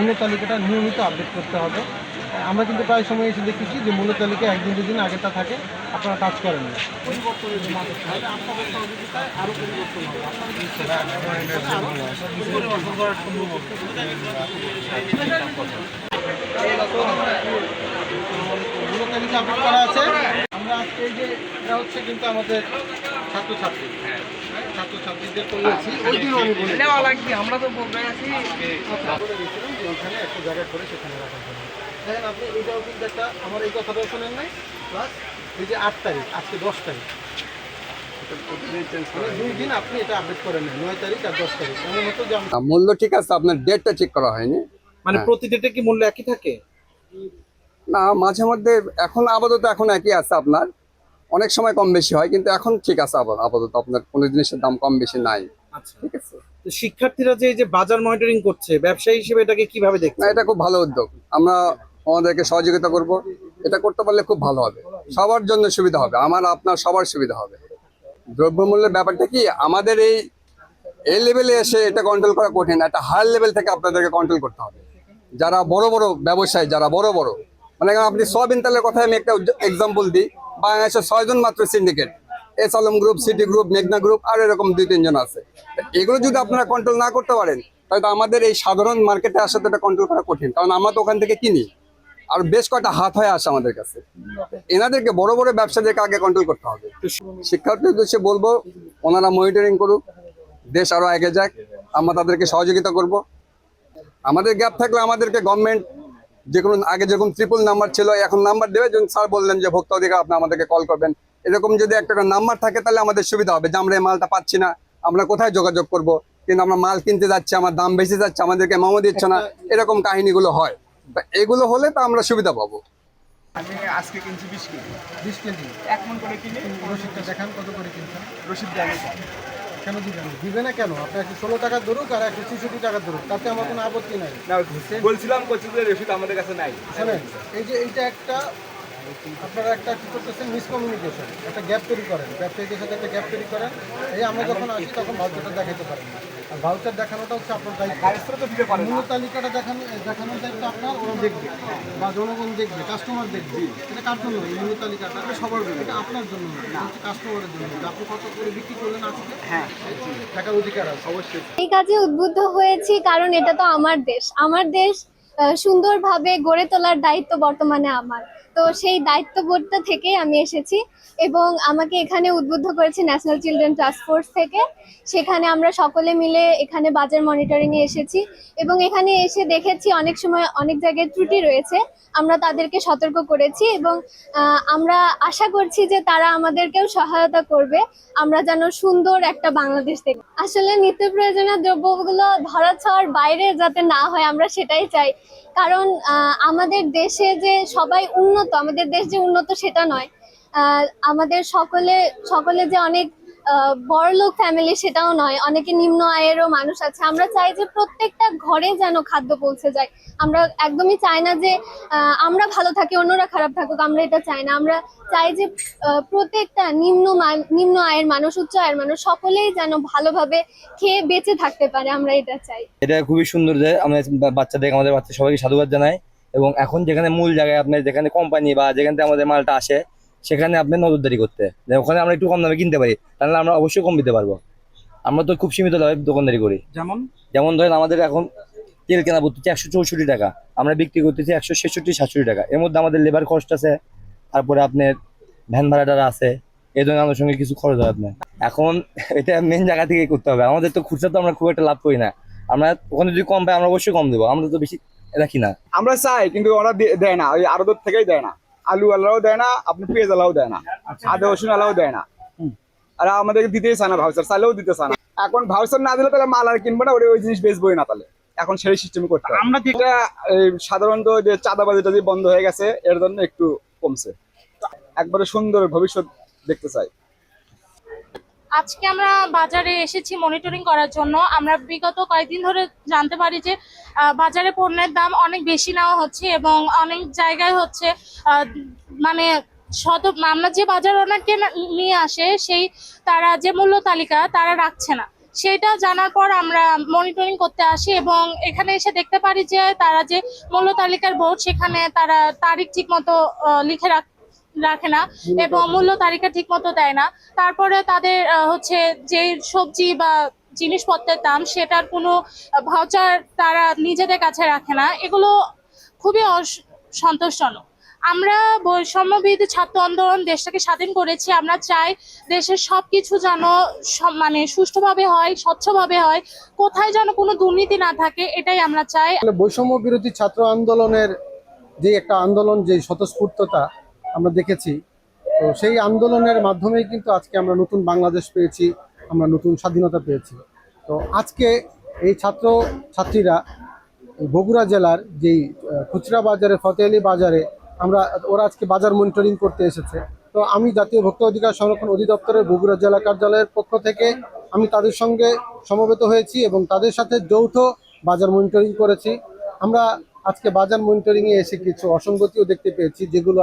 মূল্য তালিকাটা নিয়মিত আপডেট করতে হবে। আমরা কিন্তু প্রায় সময় এসে দেখেছি যে মূল্য তালিকা একদিন দুদিন আগেরটা থাকে, আপনারা কাজ করেন না। পরিবর্তনের জন্য আপনাদের সহযোগিতায় আরও পরিবর্তন হবে। মূল্য তালিকা আপডেট করা আছে। আমরা আজকে এই যে এটা হচ্ছে কিন্তু আমাদের ছাত্রছাত্রী ছাত্রছাত্রীদের করেছি। ওই দিনও আমি বলি আমরা তো বলতে আছি যে ওইখানে একটা জায়গায় করে সেখানে রাখার জন্য। দেখেন আপনি এইটাও কিন্তু একটা আমার এই কথাটাও শোনেন নাই। প্লাস এই যে 8 তারিখ, আজকে 10 তারিখ, 2 দিন আপনি এটা আপডেট করেন না, 9 তারিখ আর 10 তারিখ। এমন হতো যে মূল্য ঠিক আছে, আপনার ডেটটা চেক করা হয়নি। মানে প্রতি ডেটে কি মূল্য একই থাকে না, মাঝে মধ্যে এখন আপাতত এখন একই আছে। আপনার অনেক সময় কম বেশি হয়, কিন্তু এখন ঠিক আছে। আপাতত আপনার কোনো জিনিসের দাম কম বেশি নাই। আচ্ছা, ঠিক আছে। তো শিক্ষার্থীরা যে এই যে বাজার মনিটরিং করছে, ব্যবসায়ী হিসেবে এটাকে কিভাবে না, দেখছেন? এটা খুব ভালো উদ্যোগ। আমরা আমাদেরকে সহযোগিতা করব। এটা করতে পারলে খুব ভালো হবে, সবার জন্য সুবিধা হবে, আমার আপনার সবার সুবিধা হবে। দ্রব্যমূল্যের ব্যাপারটা কি আমাদের এই লেভেলে এসে এটা কন্ট্রোল করা কঠিন। একটা হায়ার লেভেল থেকে আপনাদেরকে কন্ট্রোল করতে হবে। যারা বড় বড় ব্যবসায়ী, যারা বড় বড়, মানে আপনি সয়াবিন তেলের কথা আমি একটা এক্সাম্পল দিই। বাংলাদেশের 6 জন মাত্র syndicate, S Alam group, city group, মেঘনা গ্রুপ, আর এরকম 2-3 জন আছে। এগুলো যদি আপনারা কন্ট্রোল না করতে পারেন, তাহলে তো আমাদের এই সাধারণ মার্কেটে আসাতে এটা কন্ট্রোল করা কঠিন, কারণ আমরা তো ওখান থেকে কিনি। আর বেশ কয়েকটা হাত হয়ে আসে আমাদের কাছে। এনাদেরকে বড় বড় ব্যবসাদেরকে আগে কন্ট্রোল করতে হবে। শিক্ষার্থীদের উদ্দেশ্যে বলবো, ওনারা মনিটরিং করুক, দেশ আরো এগিয়ে যাক, আমরা তাদেরকে সহযোগিতা করব। আমাদের গ্যাপ থাকলে আমাদেরকে গভর্নমেন্ট যে কোনো আগে যেরকম ট্রিপল নাম্বার ছিল, এখন নাম্বার দেবে। যখন স্যার বললেন যে ভোক্তা অধিকার, আপনি আমাদেরকে কল করবেন, এরকম যদি একটা নাম্বার থাকে তাহলে আমাদের সুবিধা হবে যে আমরা এই মালটা পাচ্ছি না, আমরা কোথায় যোগাযোগ করব। কিন্তু আমরা মাল কিনতে যাচ্ছি, আমার দাম বেশি যাচ্ছে, আমাদেরকে মামা দিচ্ছে না, এরকম কাহিনীগুলো হয়। তা এগুলো হলে তো আমরা সুবিধা পাবো। আমি আজকে কিনছি 20 কেজি। 20 কেজি 1 মণ করে কিনে রসিদটা দেখান, কত করে কিনছেন? রসিদ দেয় না। কেন দিবেন? দিবে না কেন? আপনার 16 টাকা ধরুক আর 166 টাকা ধরুক, তাতে আমার কোনো আপত্তি নাই। না, বলছিলাম কোচিং যে রসিদ আমাদের কাছে নাই। শোনেন, এই যে এইটা একটা আপনারা একটা কি করতেছেন, মিসকমিউনিকেশন, একটা গ্যাপ তৈরি করেন, ব্যবসায়ীদের সাথে একটা গ্যাপ তৈরি করেন। এই আমরা যখন আসি তখন ভাউচারটা দেখাতে পারেন না, আর ভাউচার দেখানোটা হচ্ছে আপনার দায়িত্ব। গাড়িতে তো দিতে পারে না। মূল্য তালিকাটা দেখানোর দায়িত্ব আপনার, ওরা দেখবে বা জনগণ দেখবে, কাস্টমার দেখবে। এটা কার জন্য? এই মূল্য তালিকাটা সবার জন্য, এটা আপনার জন্য না, এটা হচ্ছে কাস্টমারের জন্য। আপনি কত করে বিক্রি করলেন আজকে, হ্যাঁ, টাকার অধিকার আছে অবশ্যই। এই কাজে উদ্বুদ্ধ হয়েছি কারণ এটা তো আমার দেশ। আমার দেশ সুন্দরভাবে গড়ে তোলার দায়িত্ব বর্তমানে আমার। তো সেই দায়িত্ববোধটা থেকেই আমি এসেছি এবং আমাকে এখানে উদ্বুদ্ধ করেছে ন্যাশনাল চিলড্রেন টাস্ক ফোর্স থেকে। সেখানে আমরা সকলে মিলে এখানে বাজার মনিটরিংয়ে এসেছি এবং এখানে এসে দেখেছি অনেক সময় অনেক জায়গায় ত্রুটি রয়েছে। আমরা তাদেরকে সতর্ক করেছি এবং আমরা আশা করছি যে তারা আমাদেরকেও সহায়তা করবে, আমরা যেন সুন্দর একটা বাংলাদেশ দেখি। আসলে নিত্য প্রয়োজনীয় দ্রব্যগুলো ধরাছোঁয়ার বাইরে যাতে না হয়, আমরা সেটাই চাই। কারণ আমাদের দেশে যে সবাই উন্নত, আমাদের দেশ যে উন্নত সেটা নয়। আমাদের সকলে যে অনেক বড়লোক ফ্যামিলি সেটাও নয়, অনেকে নিম্ন আয়েরও মানুষ আছে। আমরা চাই যে প্রত্যেকটা ঘরে যেন খাদ্য পৌঁছে যায়। আমরা একদমই চাই না যে আমরা ভালো থাকি অন্যরা খারাপ থাকুক, আমরা এটা চাই না। আমরা চাই যে প্রত্যেকটা নিম্ন আয়ের মানুষ, উচ্চ আয়ের মানুষ সকলেই যেন ভালোভাবে খেয়ে বেঁচে থাকতে পারে, আমরা এটা চাই। এটা খুবই সুন্দর যে আমরা আমাদের বাচ্চা সবাইকে সাধুবাদ জানাই। এবং এখন যেখানে মূল জায়গায় আপনার যেখানে কোম্পানি বা যেখান থেকে আমাদের মালটা আসে, সেখানে আপনি নজরদারি করতে, ওখানে আমরা একটু কম দামে কিনতে পারি, তাহলে আমরা অবশ্যই কম দিতে পারবো। আমরা তো খুব সীমিত দামে দোকানদারি করি। যেমন ধরেন আমাদের এখন তেল কেনা পড়তেছে 164 টাকা, আমরা বিক্রি করতেছি 166-67 টাকা। এর মধ্যে আমাদের লেবার কস্ট আছে, তারপরে আপনার ভ্যান ভাড়াটা আছে, এই ধরনের আনুষঙ্গিক কিছু খরচ হয় আপনার। এখন এটা মেন জায়গা থেকে করতে হবে। আমাদের তো খুচরা তো আমরা খুব একটা লাভ করি না। আমরা ওখানে যদি কম পাই আমরা অবশ্যই কম দেবো, আমরা তো বেশি রাখি না। আমরা চাই কিন্তু ওরা দেয় না, ওই আড়ত থেকেই দেয় না। আলু আলাও দেয় না, আপনি পেঁয়াজ আলাও দেয় না, আদা রসুন আলাও দেয় না। আর আমাদেরকে দিতেই চায় না, ভাউচার চাইলেও দিতে চায় না। এখন ভাউচার না দিলে তাহলে মাল আর কিনবো না, ওই জিনিস বেচবোই না। তাহলে এখন সেই সিস্টেম করতে হবে। আমরা যেটা সাধারণত যে চাঁদাবাজিটা যে বন্ধ হয়ে গেছে, এর জন্য একটু কমছে। একবারে সুন্দর ভবিষ্যৎ দেখতে চাই। আজকে আমরা বাজারে এসেছি মনিটরিং করার জন্য। আমরা বিগত কয়েকদিন ধরে জানতে পারি যে বাজারে পণ্যের দাম অনেক বেশি নেওয়া হচ্ছে এবং অনেক জায়গায় হচ্ছে মানে আমরা যে বাজার ওনাকে নিয়ে আসে সেই তারা যে মূল্য তালিকা তারা রাখছে না, সেটা জানার পর আমরা মনিটরিং করতে আসি এবং এখানে এসে দেখতে পারি যে তারা যে মূল্য তালিকার বোর্ড, সেখানে তারা তারিখ ঠিক মতো লিখে রাখে না এবং মূল্য তালিকা ঠিক মতো দেয় না। তারপরে তাদের হচ্ছে যে সবজি বা জিনিসপত্রের দাম, সেটার কোনো ভাউচার তারা নিজেদের কাছে রাখে না। এগুলো খুবই সন্তোষজনক। আমরা বৈষম্য বিরোধী ছাত্র আন্দোলন দেশটাকে স্বাধীন করেছি। আমরা চাই দেশের সবকিছু যেন মানে সুষ্ঠুভাবে হয়, স্বচ্ছভাবে হয়, কোথায় যেন কোনো দুর্নীতি না থাকে, এটাই আমরা চাই। বৈষম্য বিরোধী ছাত্র আন্দোলনের যে একটা আন্দোলন, যে স্বতঃস্ফূর্ততা আমরা দেখেছি, তো সেই আন্দোলনের মাধ্যমেই কিন্তু আজকে আমরা নতুন বাংলাদেশ পেয়েছি, আমরা নতুন স্বাধীনতা পেয়েছি। তো আজকে এই ছাত্রীরা বগুড়া জেলার যেই খুচরা বাজারে, ফতেহালি বাজারে ওরা আজকে বাজার মনিটরিং করতে এসেছে। তো আমি জাতীয় ভোক্তা অধিকার সংরক্ষণ অধিদপ্তরের বগুড়া জেলা কার্যালয়ের পক্ষ থেকে আমি তাদের সঙ্গে সমবেত হয়েছি এবং তাদের সাথে যৌথ বাজার মনিটরিং করেছি। আমরা আজকে বাজার মনিটরিংয়ে এসে কিছু অসঙ্গতিও দেখতে পেয়েছি, যেগুলো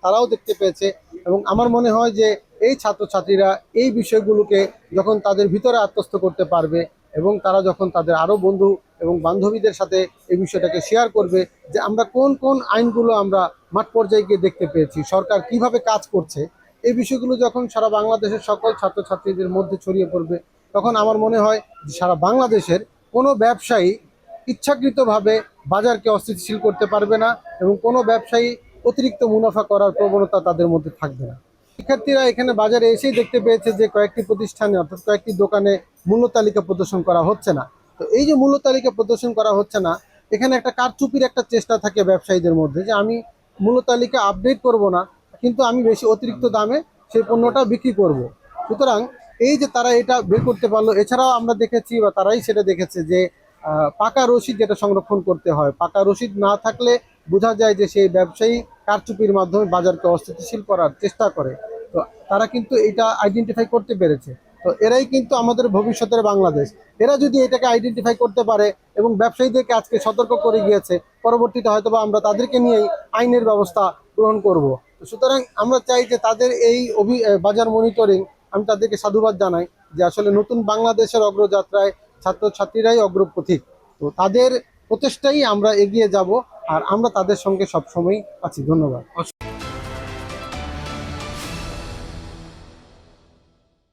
তারাও দেখতে পেয়েছে। এবং আমার মনে হয় যে এই ছাত্রছাত্রীরা এই বিষয়গুলোকে যখন তাদের ভিতরে আত্মস্থ করতে পারবে এবং তারা যখন তাদের আরও বন্ধু এবং বান্ধবীদের সাথে এই বিষয়টাকে শেয়ার করবে যে আমরা কোন কোন আইনগুলো আমরা মাঠ পর্যায়ে গিয়ে দেখতে পেয়েছি, সরকার কিভাবে কাজ করছে, এই বিষয়গুলো যখন সারা বাংলাদেশের সকল ছাত্রছাত্রীদের মধ্যে ছড়িয়ে পড়বে, তখন আমার মনে হয় যে সারা বাংলাদেশের কোনো ব্যবসায়ী ইচ্ছাকৃতভাবে বাজারকে অস্থিতিশীল করতে পারবে না এবং কোনো ব্যবসায়ী অতিরিক্ত মুনাফা করার প্রবণতা তাদের মধ্যে থাকবে না। শিক্ষার্থীরা এখানে বাজারে এসেই দেখতে পেয়েছে যে কয়েকটি প্রতিষ্ঠানে, অর্থাৎ কয়েকটি দোকানে মূল্য তালিকা প্রদর্শন করা হচ্ছে না। তো এই যে মূল্য তালিকা প্রদর্শন করা হচ্ছে না, এখানে একটা কারচুপির একটা চেষ্টা থাকে ব্যবসায়ীদের মধ্যে, যে আমি মূল্য তালিকা আপডেট করব না, কিন্তু আমি বেশি অতিরিক্ত দামে সেই পণ্যটা বিক্রি করব। সুতরাং এই যে তারা এটা বের করতে পারলো, এছাড়াও আমরা দেখেছি বা তারাই সেটা দেখেছে যে পাকা রসিদ যেটা সংরক্ষণ করতে হয়, পাকা রসিদ না থাকলে বোঝা যায় যে সেই ব্যবসায়ী কারচুপির মাধ্যমে বাজারকে অস্থিতিশীল করার চেষ্টা করে। তো তারা কিন্তু এটা আইডেন্টিফাই করতে পেরেছে। তো এরাই কিন্তু আমাদের ভবিষ্যতের বাংলাদেশ। এরা যদি এটাকে আইডেন্টিফাই করতে পারে এবং ব্যবসায়ীদেরকে আজকে সতর্ক করে গিয়েছে, পরবর্তীতে হয়তো বা আমরা তাদেরকে নিয়েই আইনের ব্যবস্থা গ্রহণ করব। সুতরাং আমরা চাই যে তাদের এই বাজার মনিটরিং, আমি তাদেরকে সাধুবাদ জানাই যে আসলে নতুন বাংলাদেশের অগ্রযাত্রায় ছাত্রছাত্রীরাই অগ্রপথিক। তো তাদের প্রচেষ্টাই আমরা এগিয়ে যাব, আর আমরা তাদের সঙ্গে সবসময় আছি। ধন্যবাদ।